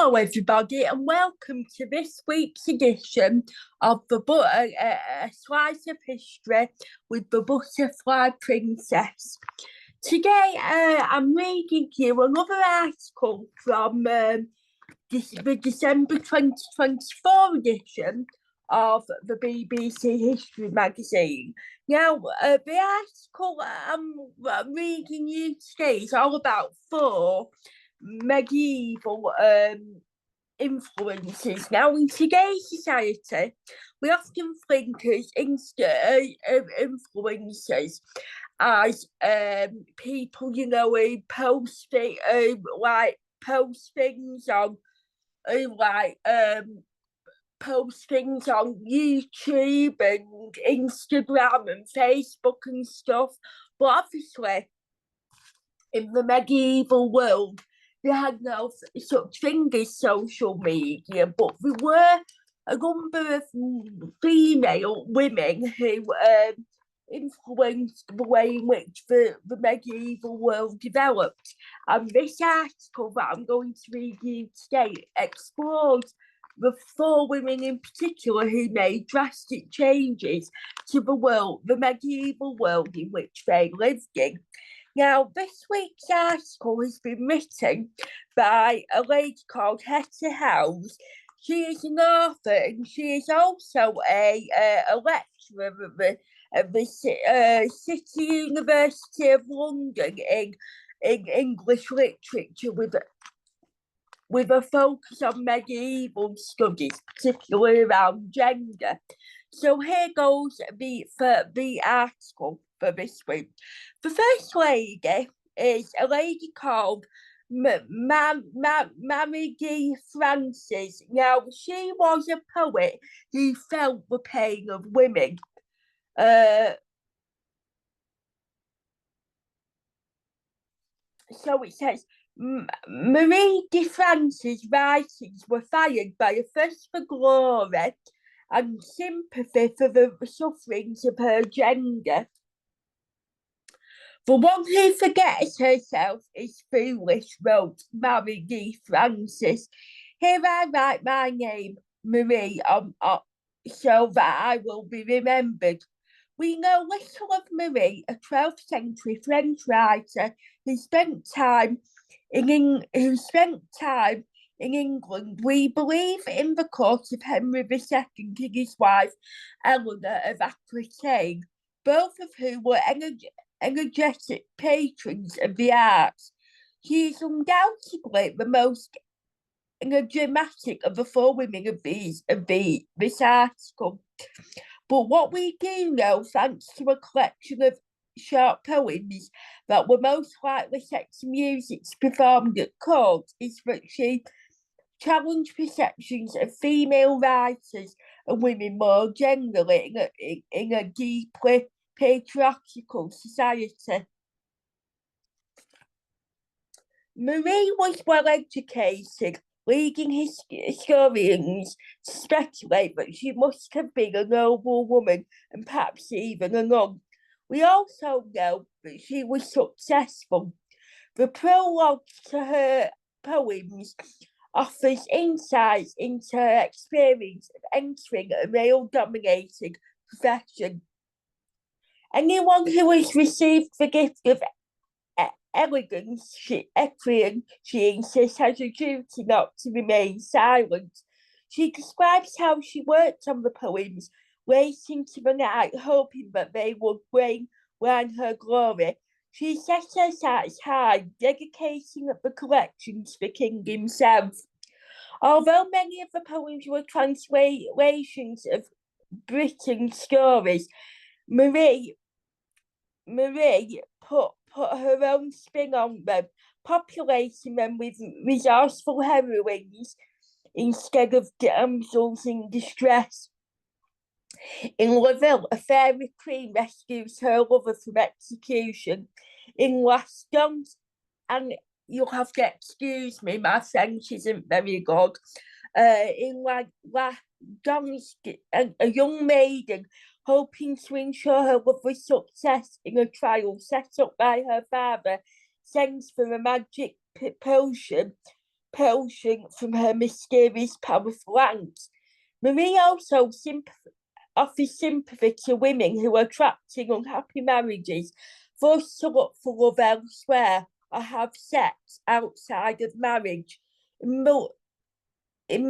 Hello, everybody, and welcome to this week's edition of a Slice of History with the Butterfly Princess. Today, I'm reading you another article from the December 2024 edition of the BBC History magazine. Now, the article I'm reading you today is all about four medieval influences. Now, in today's society, we often think of influencers as people, who post things on post things on YouTube and Instagram and Facebook and stuff. But obviously, in the medieval world, they had no such thing as social media, but there were a number of female women who influenced the way in which the medieval world developed. And this article that I'm going to read you today explores the four women in particular who made drastic changes to the medieval world in which they lived in. Now, this week's article has been written by a lady called Hetta. She is an author and she is also a lecturer at the City University of London in English literature with a focus on medieval studies, particularly around gender. So here goes the article for this week. The first lady is a lady called Mammy D. Francis. Now, she was a poet who felt the pain of women. So it says, Marie de Francis' writings were fired by a thirst for glory and sympathy for the sufferings of her gender. The one who forgets herself is foolish, wrote Marie de Francis. Here I write my name, Marie, so that I will be remembered. We know little of Marie, a 12th century French writer who spent time in England. We believe in the court of Henry II and his wife Eleanor of Aquitaine, both of whom were energetic patrons of the arts. She is undoubtedly the most dramatic of the four women of this article. But what we do know, thanks to a collection of short poems that were most likely set to music performed at court, is that she challenged perceptions of female writers and women more generally in a deeply patriarchal society. Marie was well educated, leading historians to speculate that she must have been a noble woman and perhaps even a nun. We also know that she was successful. The prologue to her poems offers insights into her experience of entering a male-dominated profession. Anyone who has received the gift of elegance, she insists, has a duty not to remain silent. She describes how she worked on the poems late into the night, hoping that they would bring round her glory. She set her sights high, dedicating the collection to the king himself. Although many of the poems were translations of Britain stories, Marie put her own spin on them, populating them with resourceful heroines instead of damsels in distress. In Laville, a fairy queen rescues her lover from execution. In Las Dons, and you'll have to excuse me, my French isn't very good. In Las Dons, a young maiden hoping to ensure her lover's success in a trial set up by her father, sends for a magic potion repulsion from her mysterious, powerful aunt. Marie also offers sympathy to women who are trapped in unhappy marriages, forced to look for love elsewhere, or have sex outside of marriage. In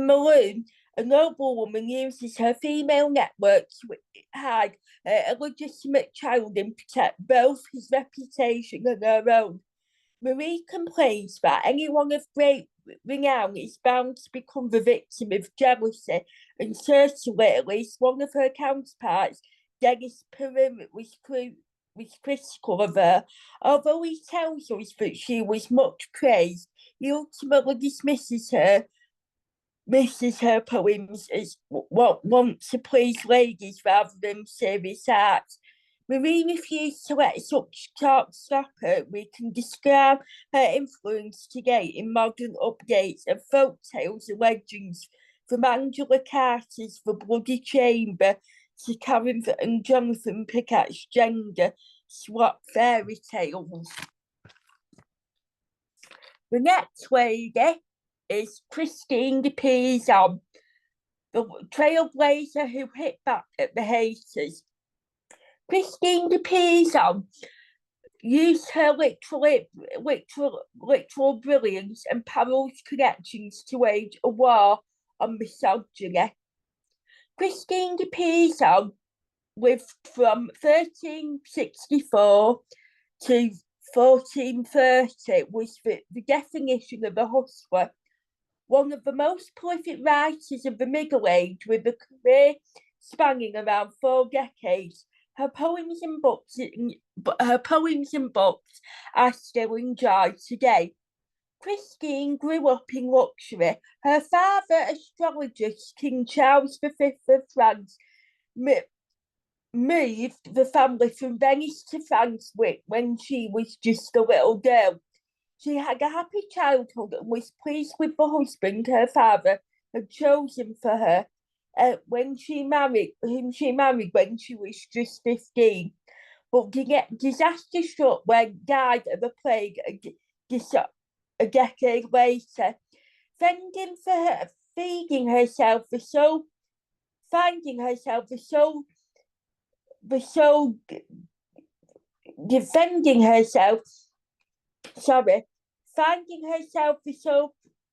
Maroon, a noblewoman uses her female network to hide a legitimate child and protect both his reputation and her own. Marie complains that anyone of great renown is bound to become the victim of jealousy, and certainly at least one of her counterparts, Dennis Perrin, was critical of her. Although he tells us that she was much praised, he ultimately dismisses her poems as what want to please ladies rather than serious art. Marie refused to let such talk stop her. We can describe her influence today in modern updates of folk tales and legends, from Angela Carter's The Bloody Chamber to Karen and Jonathan Pickett's gender swap fairy tales. The next lady is Christine de Pizan, the trailblazer who hit back at the haters. Christine de Pizan used her literal brilliance and perilous connections to wage a war on misogyny. Christine de Pizan lived from 1364 to 1430, was the definition of a hustler, one of the most prolific writers of the Middle Age, with a career spanning around 4 decades. Her poems and books are still enjoyed today. Christine grew up in luxury. Her father, astrologist King Charles V of France, moved the family from Venice to France when she was just a little girl. She had a happy childhood and was pleased with the husband her father had chosen for her whom she married when she was just 15. But disaster struck when died of a plague a decade later. Finding herself the sole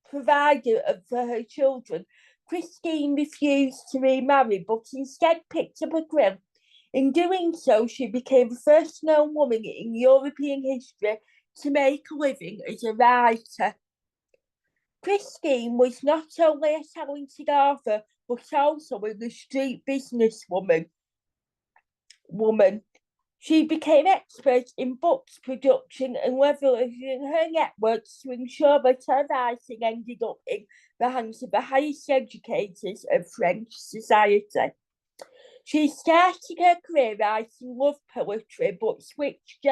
provider for her children, Christine refused to remarry, but instead picked up a quill. In doing so, she became the first known woman in European history to make a living as a writer. Christine was not only a talented author, but also a street businesswoman. She became expert in books production and leveraging her networks to ensure that her writing ended up in the hands of the highest educators of French society. She started her career writing love poetry, but switched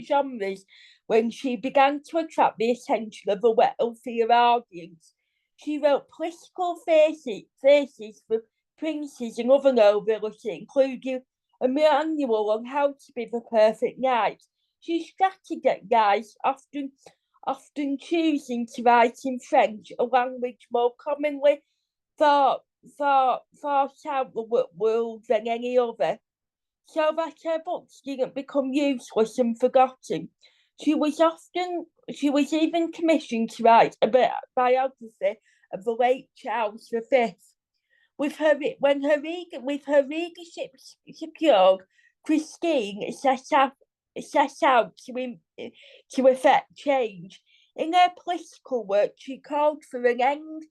genres when she began to attract the attention of a wealthier audience. She wrote political theses for princes and other nobility, including a manual on how to be the perfect knight. She strategized, often choosing to write in French, a language more commonly thought out the world than any other, so that her books didn't become useless and forgotten. She was even commissioned to write a biography of the late Charles V. With her leadership secured, Christine set out to effect change. In her political work, she called for an end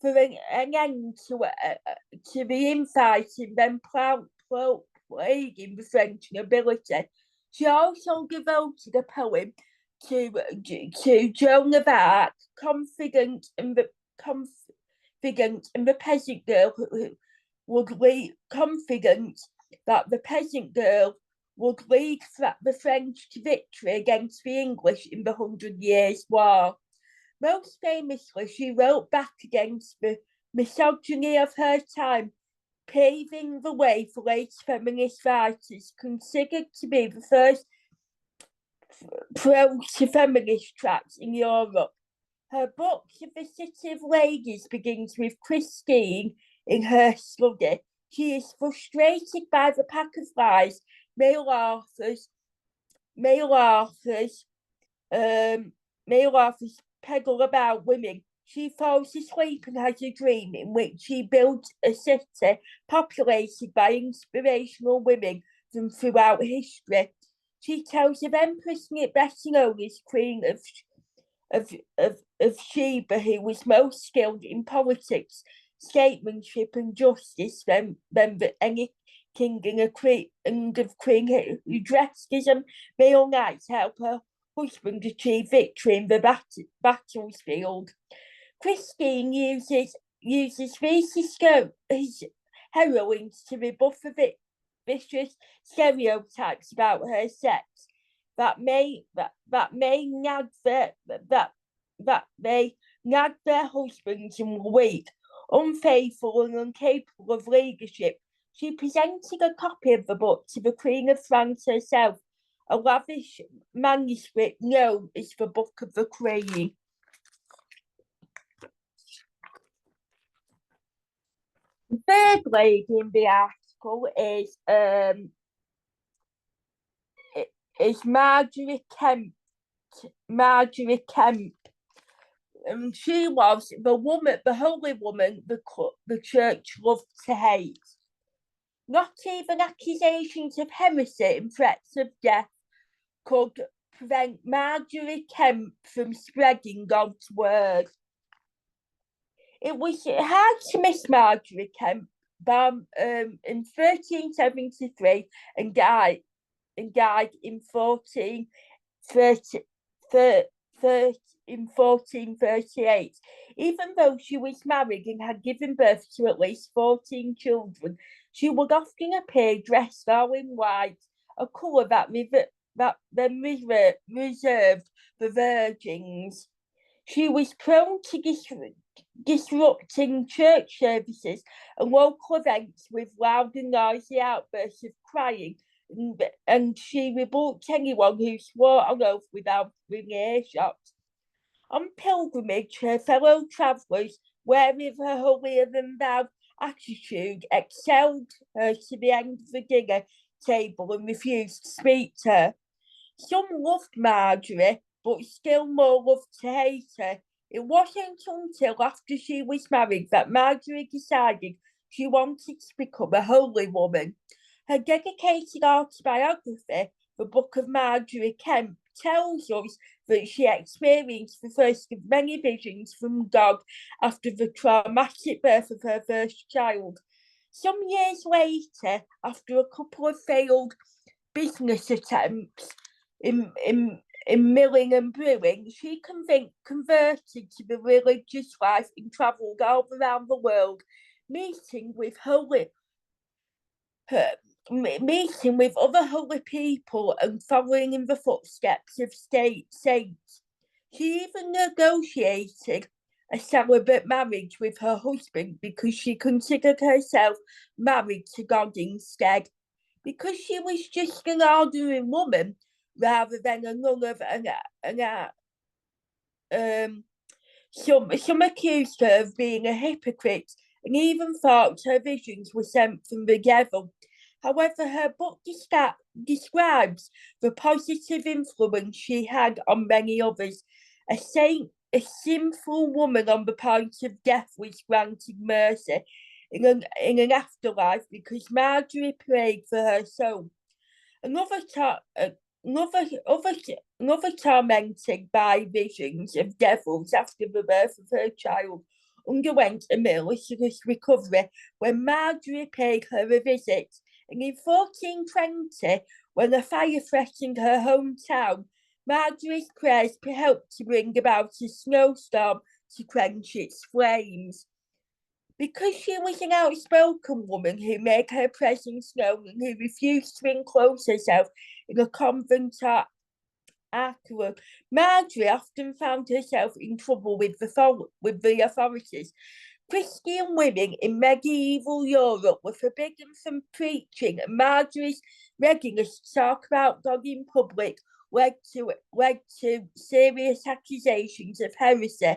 to the infighting then plaguing the French nobility. She also devoted a poem to Joan of Arc, confident in the peasant girl who would lead the French to victory against the English in the 100 Years' War. Most famously, she wrote back against the misogyny of her time, paving the way for late feminist writers, considered to be the first pro-feminist tracts in Europe. Her book, The City of Ladies, begins with Christine in her study. She is frustrated by the pack of lies male authors, male authors, male authors peddle about women. She falls asleep and has a dream in which she builds a city populated by inspirational women from throughout history. She tells of Empress better known as Queen of Sheba, who was most skilled in politics, statesmanship, and justice than any king and of queen who dressed as a male knight to help her husband achieve victory in the battlefield. Christine uses his heroines to rebuff the vicious stereotypes about her sex that may nag their husbands and were weak, unfaithful, and incapable of leadership. She presented a copy of the book to the Queen of France herself, a lavish manuscript known as the Book of the Queen. The third lady in the article is Marjorie Kemp. Marjorie Kemp. And she was the holy woman the church loved to hate. Not even accusations of heresy and threats of death could prevent Marjorie Kemp from spreading God's word. It was hard to miss Marjorie Kemp in 1373 and died in 1438. Even though she was married and had given birth to at least 14 children, she would often appear dressed all in white, a colour that then reserved for virgins. She was prone to disrupting church services and local events with loud and noisy outbursts of crying, and she rebuked anyone who swore on oath without being earshot. On pilgrimage, her fellow travellers, wary of her holier-than-thou attitude, excelled her to the end of the dinner table and refused to speak to her. Some loved Marjorie, but still more loved to hate her. It wasn't until after she was married that Marjorie decided she wanted to become a holy woman. Her dedicated autobiography, The Book of Marjorie Kemp, tells us that she experienced the first of many visions from God after the traumatic birth of her first child. Some years later, after a couple of failed business attempts in milling and brewing, she converted to the religious life and travelled all around the world, meeting with other holy people and following in the footsteps of saints. She even negotiated a celibate marriage with her husband because she considered herself married to God instead. Because she was just an ordinary woman rather than a nun of some accused her of being a hypocrite and even thought her visions were sent from the devil. However, her book describes the positive influence she had on many others. A sinful woman on the point of death was granted mercy in an afterlife because Marjorie prayed for her soul. Another tormented by visions of devils after the birth of her child, underwent a miraculous recovery when Marjorie paid her a visit. And in 1420, when a fire threatened her hometown, Marjorie's prayers helped to bring about a snowstorm to quench its flames. Because she was an outspoken woman who made her presence known and who refused to enclose herself in a convent or archive, Marjorie often found herself in trouble with the authorities. Christian women in medieval Europe were forbidden from preaching, and Marjorie's readiness to talk about God in public led to serious accusations of heresy.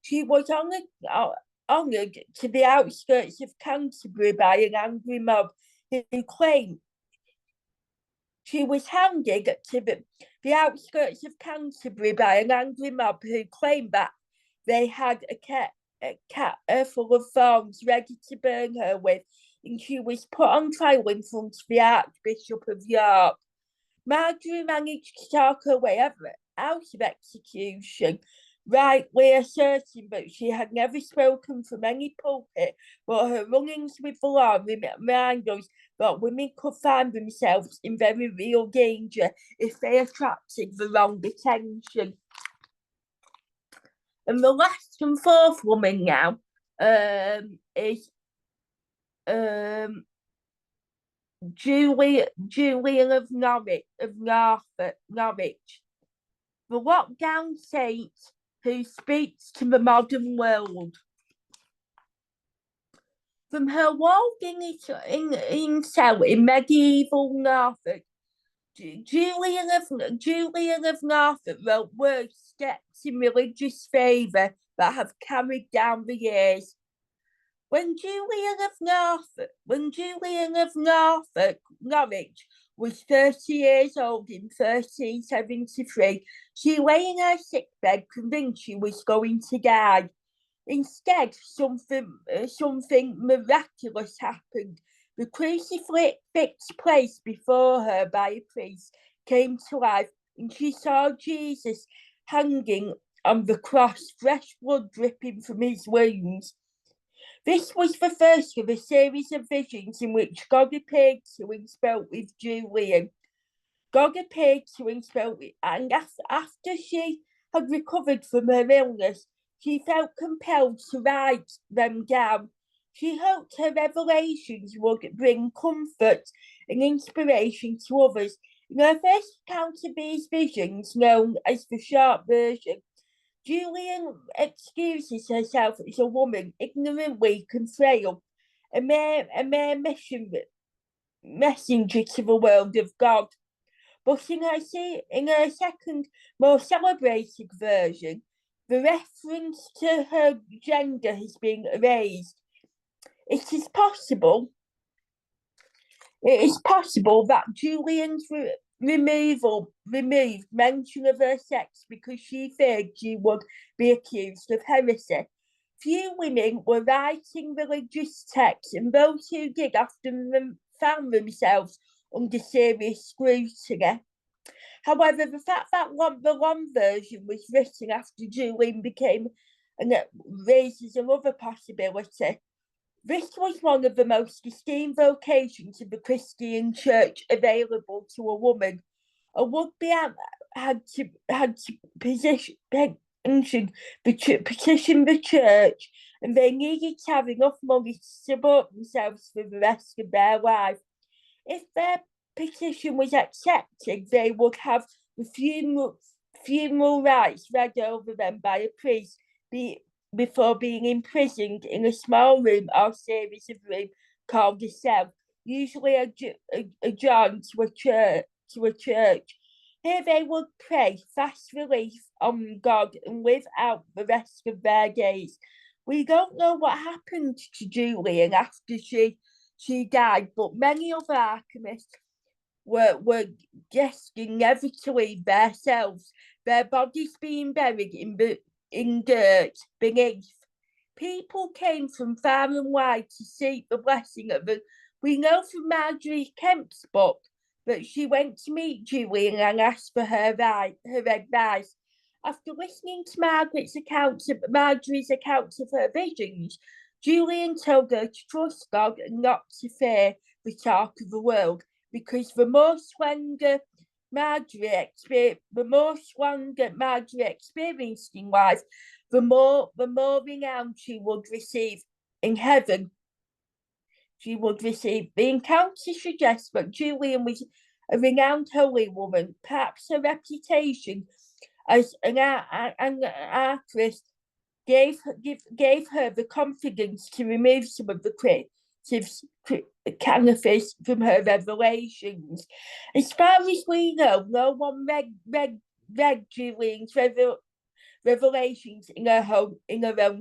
She was honoured to the outskirts of Canterbury by an angry mob who claimed she was handed to the outskirts of Canterbury by an angry mob who claimed that they had a cat full of thorns ready to burn her with, and she was put on trial in front of the Archbishop of York. Marjorie managed to talk her way out of execution, rightly asserting that she had never spoken from any pulpit, but her run-ins with the law remind us that women could find themselves in very real danger if they attracted the wrong attention. And the last and fourth woman now is Julian of Norwich, the lockdown saint who speaks to the modern world. From her walled in cell in medieval Norfolk, Julian of Norfolk wrote words steps in religious favour that have carried down the years. When Julian of Norwich was 30 years old in 1373, she lay in her sickbed convinced she was going to die. Instead, something miraculous happened. The crucifix placed before her by a priest came to life, and she saw Jesus hanging on the cross, fresh blood dripping from his wounds. This was the first of a series of visions in which God appeared to and spoke with Julian. God appeared to and spoke with, and after she had recovered from her illness, she felt compelled to write them down. She hoped her revelations would bring comfort and inspiration to others. In her first account of these visions, known as the short version, Julian excuses herself as a woman, ignorant, weak, and frail, a mere messenger to the world of God. But in her second, more celebrated version, the reference to her gender has been erased. It is possible that Julian's removed mention of her sex because she feared she would be accused of heresy. Few women were writing religious texts, and those who did often found themselves under serious scrutiny. However, the fact that the long version was written after Julian became raises another possibility. This was one of the most esteemed vocations of the Christian Church available to a woman. A would-be had to petition the church, and they needed to have enough money to support themselves for the rest of their life. If their petition was accepted, they would have the funeral rites read over them by a priest before being imprisoned in a small room or series of rooms called a cell, usually adjoined to a church. Here they would pray, fast relief on God, and live out the rest of their days. We don't know what happened to Julian after she died, but many other alchemists were destined never to leave their cells, their bodies being buried in dirt beneath. People came from far and wide to seek the blessing of it. We know from Marjorie Kemp's book that she went to meet Julian and asked for her advice. After listening to Marjorie's accounts of her visions, Julian told her to trust God and not to fear the talk of the world, because the more slender Marjorie experienced in life, the more renown she would receive in heaven. The encounter suggests that Julian was a renowned holy woman. Perhaps her reputation as an artist gave her the confidence to remove some of the from her revelations. As far as we know, no one read Julian's revelations in her own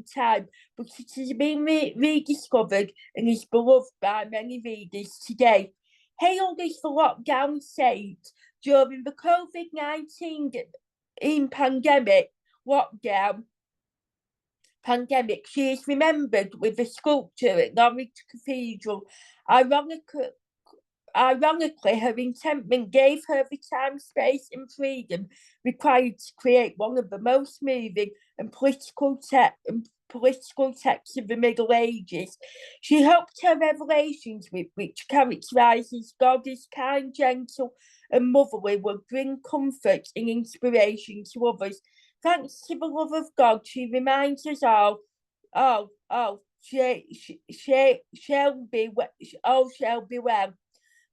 time, but it has been rediscovered and is beloved by many readers today. Hailed as the lockdown saint during the COVID-19 pandemic, she is remembered with a sculpture at Norwich Cathedral. Ironically, her intentment gave her the time, space, and freedom required to create one of the most moving and political texts of the Middle Ages. She hoped her revelations, which characterises God as kind, gentle, and motherly, would bring comfort and inspiration to others. Thanks to the love of God, she reminds us all, shall be well.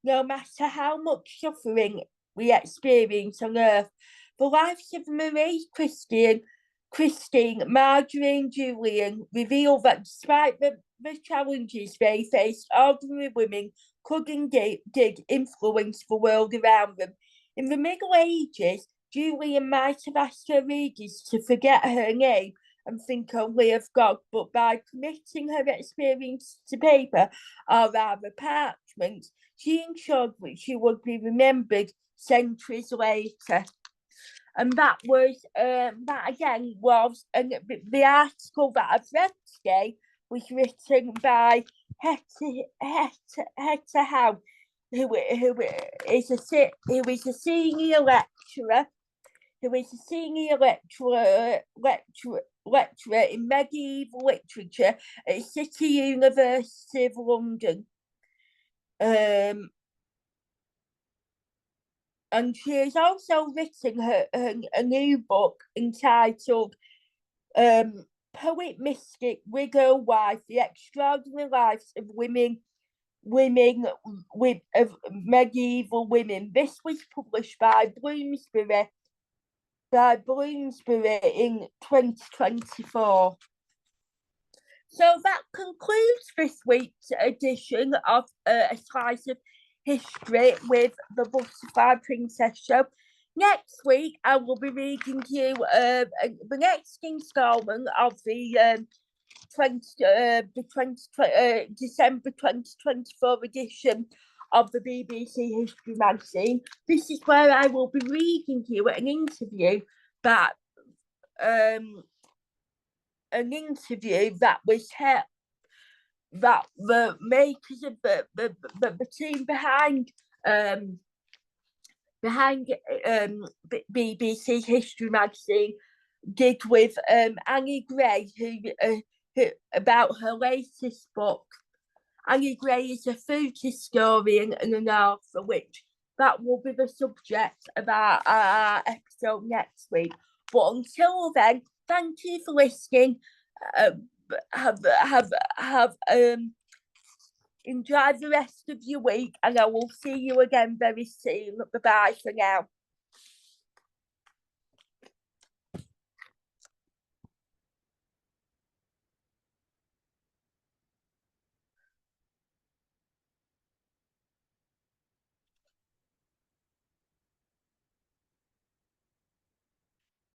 No matter how much suffering we experience on earth, the lives of Marie, Christine, Marjorie, and Julian reveal that despite the challenges they faced, ordinary women could and did influence the world around them. In the Middle Ages, Julian might have asked her readers to forget her name and think only of God, but by committing her experience to paper, or rather parchment, she ensured that she would be remembered centuries later. And that again was the article that I've read today was written by Hetta Howe, who is a senior lecturer in medieval literature at City University of London. And she has also written a new book entitled Poet, Mystic, Widow, Wife, The Extraordinary Lives of Medieval Women. This was published by Bloomsbury in 2024. So that concludes this week's edition of A Slice of History with the Butterfly Princess Show. Next week, I will be reading you the next instalment of the December 2024 edition of the BBC History magazine. This is where I will be reading you an interview that was held, that the makers of the team behind BBC History magazine did with Annie Gray, who about her latest book. Annie Gray is a food historian and an author, which that will be the subject of our episode next week. But until then, thank you for listening. Enjoy the rest of your week, and I will see you again very soon. Bye-bye for now.